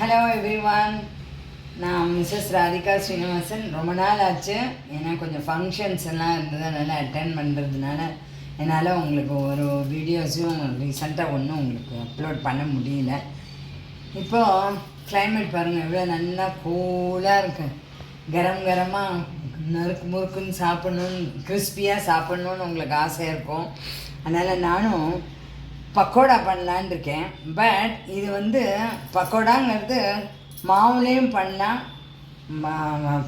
Hello everyone, நான் Mrs Radhika Srinivasan. ரொம்ப நாள் ஆச்சு, ஏன்னா கொஞ்சம் ஃபங்க்ஷன்ஸ் எல்லாம் இருந்தது, அதனால் அட்டென்ட் பண்ணுறதுனால என்னால் உங்களுக்கு ஒரு வீடியோஸும் ரீசெண்டாக ஒன்றும் உங்களுக்கு அப்லோட் பண்ண முடியல. இப்போது கிளைமேட் பாருங்கள், எவ்வளோ நல்லா கூலாக இருக்குது. கரமாக நறுக்கு முறுக்குன்னு சாப்பிட்ணுன்னு, கிறிஸ்பியாக சாப்பிட்ணுன்னு உங்களுக்கு ஆசையாக இருக்கும். அதனால் நானும் பக்கோடா பண்ணலான் இருக்கேன். பட் இது பக்கோடாங்கிறது மாவுலேயும் பண்ணலாம்,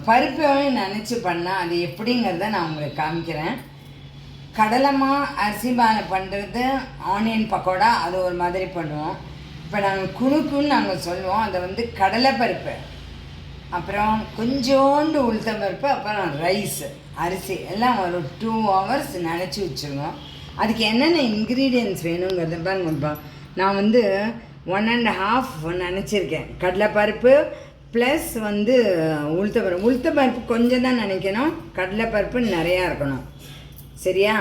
பருப்பையும் நினச்சி பண்ணால் அது எப்படிங்கிறத நான் உங்களுக்கு காமிக்கிறேன். கடலைமா அரிசி மாலை பண்ணுறது ஆனியன் பக்கோடா, அது ஒரு மாதிரி பண்ணுவோம். இப்போ நாங்கள் குணுக்குன்னு நாங்கள் சொல்லுவோம். அதை கடலைப்பருப்பு, அப்புறம் கொஞ்சோண்டு உளுத்தம்பருப்பு, அப்புறம் ரைஸ், அரிசி எல்லாம் ஒரு 2 hours நினச்சி வச்சுருவோம். அதுக்கு என்னென்ன இன்க்ரீடியன்ட்ஸ் வேணுங்கிறத பாருங்கப்பா. நான் 1.5 நினச்சிருக்கேன். கடலைப்பருப்பு ப்ளஸ் உளுத்தம்பருப்பு கொஞ்சம் தான் நினைக்கணும், கடலைப்பருப்பு நிறையா இருக்கணும். சரியா?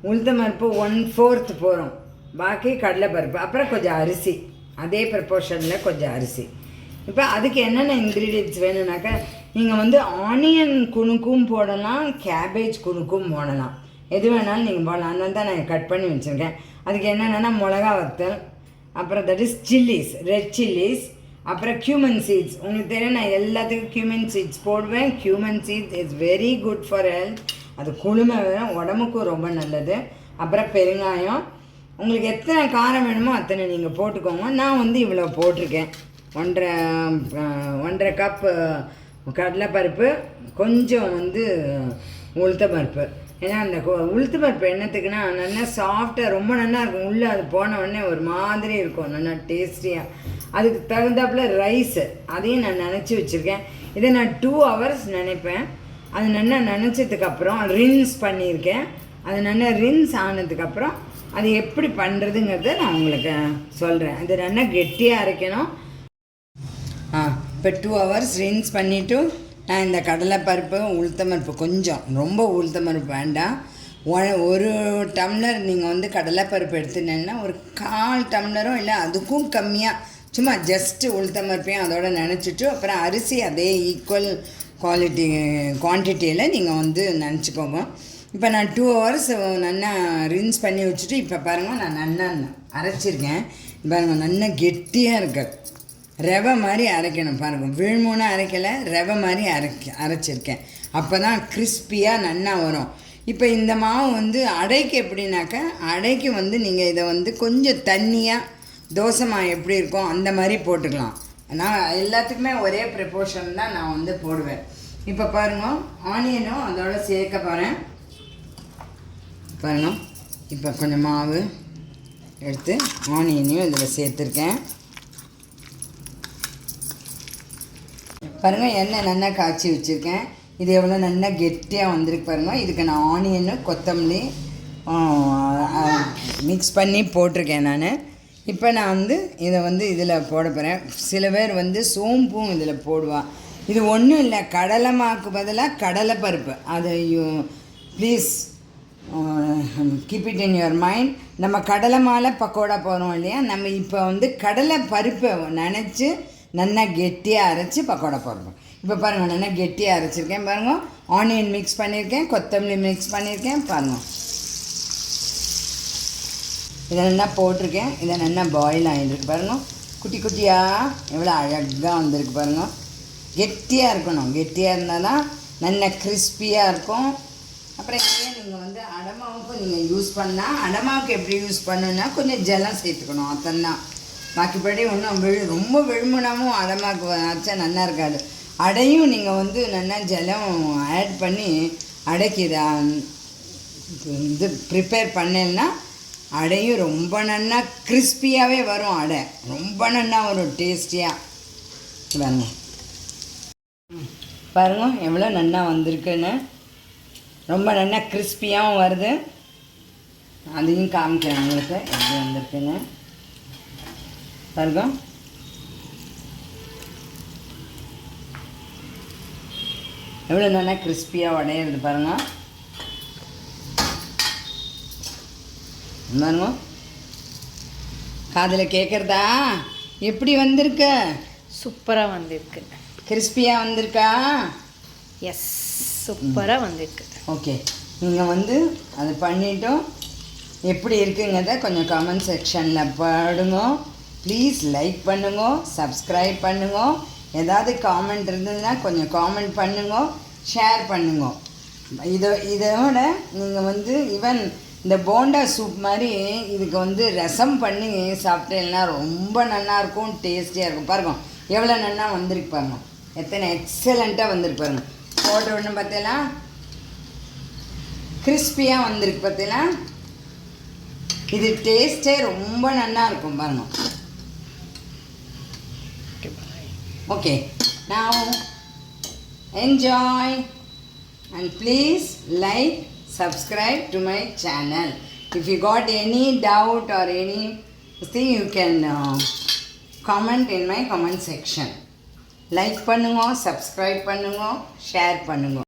உளுத்தம்பருப்பு 1/4 போகிறோம், பாக்கி கடலைப்பருப்பு, அப்புறம் கொஞ்சம் அரிசி, அதே ப்ரப்போர்ஷனில் கொஞ்சம் அரிசி. இப்போ அதுக்கு என்னென்ன இன்க்ரீடியன்ட்ஸ் வேணும்னாக்கா, நீங்கள் ஆனியன் குணுக்கும் போடலாம், கேபேஜ் குணுக்கும் போடலாம், எது வேணாலும் நீங்கள் போடலாம். அதனால தான் நான் கட் பண்ணி வச்சுருக்கேன். அதுக்கு என்னென்னா மிளகா வத்தல், அப்புறம் that is chillies, red chillies, அப்புறம் கியூமன் சீட்ஸ். உங்களுக்கு தெரியும், நான் எல்லாத்துக்கும் கியூமன் சீட்ஸ் போடுவேன். Cumin seeds is very good for health. அது குளுமை வேணும், உடம்புக்கும் ரொம்ப நல்லது. அப்புறம் பெருங்காயம், உங்களுக்கு எத்தனை காரம் வேணுமோ அத்தனை நீங்கள் போட்டுக்கோங்க. நான் இவ்வளோ போட்டிருக்கேன். 1.5 கப் கடலைப்பருப்பு, கொஞ்சம் உளுத்தம்பருப்பு. ஏன்னா அந்த உளுத்தம்பருப்பு என்னத்துக்குன்னா நல்லா சாஃப்டாக ரொம்ப நல்லா இருக்கும். உள்ளே அது போன உடனே ஒரு மாதிரி இருக்கும், நல்லா டேஸ்டியாக. அதுக்கு தகுந்தாப்பில் ரைஸு, அதையும் நான் நினச்சி வச்சுருக்கேன். இதை நான் 2 hours நினைப்பேன். அது நல்லா நினச்சதுக்கப்புறம் ரின்ஸ் பண்ணியிருக்கேன். அது நல்லா ரின்ஸ் ஆனதுக்கப்புறம் அது எப்படி பண்ணுறதுங்கிறத நான் உங்களுக்கு சொல்கிறேன். அது நல்லா கெட்டியாக அரைக்கணும். இப்போ 2 hours ரின்ஸ் பண்ணிவிட்டு நான் இந்த கடலைப்பருப்பு, உளுத்தம்பருப்பு, கொஞ்சம் ரொம்ப உளுத்தம்பருப்பு வேண்டாம். 1 டம்ளர் நீங்கள் கடலைப்பருப்பு எடுத்துட்டீங்கன்னா ஒரு 1/4 டம்ளரும் இல்லை அதுக்கும் கம்மியாக, சும்மா ஜஸ்ட்டு உளுத்தம்பருப்பையும் அதோட நினச்சிட்டு, அப்புறம் அரிசி அதே ஈக்குவல் குவான்டிட்டியில் நீங்கள் நினச்சிக்கோங்க. இப்போ நான் 2 hours நல்லா ரின்ஸ் பண்ணி வச்சுட்டு, இப்போ பாருங்கள் நான் நல்லா அரைச்சிருக்கேன். பாருங்கள் நல்லா கெட்டியாக இருக்குது, ரவை மாதிரி அரைக்கணும். பாருங்கள், விழுமூணாக அரைக்கலை, ரவை மாதிரி அரைச்சிருக்கேன். அப்போ தான் கிறிஸ்பியாக நல்லா வரும். இப்போ இந்த மாவு அடைக்கு எப்படின்னாக்கா, அடைக்கு நீங்கள் இதை கொஞ்சம் தண்ணியாக, தோசை மாவு எப்படி இருக்கும் அந்த மாதிரி போட்டுக்கலாம். நான் எல்லாத்துக்குமே ஒரே ப்ரிப்போர்ஷன் தான் நான் போடுவேன். இப்போ பாருங்கள், ஆனியனும் அதோட சேர்க்க போகிறேன். பாருங்கள், இப்போ கொஞ்சம் மாவு எடுத்து ஆனியனையும் இதில் சேர்த்துருக்கேன். பாருங்கள், எண்ணெய் நல்லா காய்ச்சி வச்சுருக்கேன். இது எவ்வளோ நல்லா கெட்டியாக வந்திருக்கு பாருங்கள். இதுக்கு நான் ஆனியனு, கொத்தமல்லி மிக்ஸ் பண்ணி போட்டிருக்கேன் நான். இப்போ நான் இதை இதில் போட போகிறேன். சில பேர் சோம்பும் இதில் போடுவாள். இது ஒன்றும் இல்லை, கடலை மாவுக்கு பதிலாக கடலைப்பருப்பு. அது please keep it in your mind. நம்ம கடலை மாலை பக்கோடா போகிறோம் இல்லையா, நம்ம இப்போ கடலை பருப்பை நினச்சி நல்லா கெட்டியாக அரைச்சி பக்கோடா போடுறோம். இப்போ பாருங்கள், நல்லா கெட்டியாக அரைச்சிருக்கேன். பாருங்கள், ஆனியன் மிக்ஸ் பண்ணியிருக்கேன், கொத்தமல்லி மிக்ஸ் பண்ணியிருக்கேன். பாருங்கள், இதை நல்லா போட்டிருக்கேன். இதை நல்லா பாயில் ஆகிட்டுருக்கு. பாருங்கள், குட்டி குட்டியாக எவ்வளோ அழகாக வந்திருக்கு. பாருங்கள், கெட்டியாக இருக்கணும். கெட்டியாக இருந்தால் தான் நல்லா கிறிஸ்பியாக இருக்கும். அப்புறம் இதே நீங்கள் அடமாவுக்கும் நீங்கள் யூஸ் பண்ணால், அடமாவுக்கு எப்படி யூஸ் பண்ணணுன்னா கொஞ்சம் ஜலம் சேர்த்துக்கணும், அத்தனை. பாக்கிப்படி ஒன்றும் ரொம்ப விழுமுனாமும் அடமாக்கு அரைச்சா நல்லா இருக்காது. அடையும் நீங்கள் நல்லா ஜலம் ஆட் பண்ணி அடைக்கு இது ப்ரிப்பேர் பண்ணேன்னா அடையும் ரொம்ப நல்லா கிறிஸ்பியாகவே வரும். அடை ரொம்ப நல்லா வரும், டேஸ்டியாக. பாருங்க பாருங்க எவ்வளோ நல்லா வந்திருக்குன்னு. ரொம்ப நல்லா கிறிஸ்பியாகவும் வருது. அதையும் காமிக்கிறேன் உங்களுக்கு எப்படி வந்திருக்குன்னு. பாருங்க, எவ்வளோ நல்லா கிறிஸ்பியாக உடையிறது பாருங்கள். பாருங்க, காதில் கேட்குறதா எப்படி வந்திருக்கு? சூப்பராக வந்திருக்கு. கிறிஸ்பியாக வந்திருக்கா? எஸ், சூப்பராக வந்திருக்கு. ஓகே, நீங்கள் வந்து அது பண்ணிட்டோம் எப்படி இருக்குங்கிறத கொஞ்சம் கமெண்ட் செக்ஷனில் போடுங்க. ப்ளீஸ் லைக் பண்ணுங்க, சப்ஸ்கிரைப் பண்ணுங்க. ஏதாவது காமெண்ட் இருந்ததுன்னா கொஞ்சம் காமெண்ட் பண்ணுங்க, ஷேர் பண்ணுங்க. இதோட நீங்கள் வந்து ஈவன் இந்த போண்டா சூப் மாதிரி இதுக்கு வந்து ரசம் பண்ணி சாப்பிட்டேன்னா ரொம்ப நல்லாயிருக்கும், டேஸ்டியாக இருக்கும். பாருங்க எவ்வளோ நல்லா வந்திருக்கு பாருங்க, எத்தனை எக்ஸலண்ட்டாக வந்திருக்கு பாருங்க. போடுற ஒன்று பார்த்தீங்களா, கிறிஸ்பியாக வந்திருக்கு பார்த்தீங்களா. இது டேஸ்ட்டே ரொம்ப நல்லா இருக்கும் பாருங்க. Okay, now enjoy and please like, subscribe to my channel. If you got any doubt or anything, you can comment in my comment section. Like பண்ணுங்க, subscribe பண்ணுங்க, share பண்ணுங்க.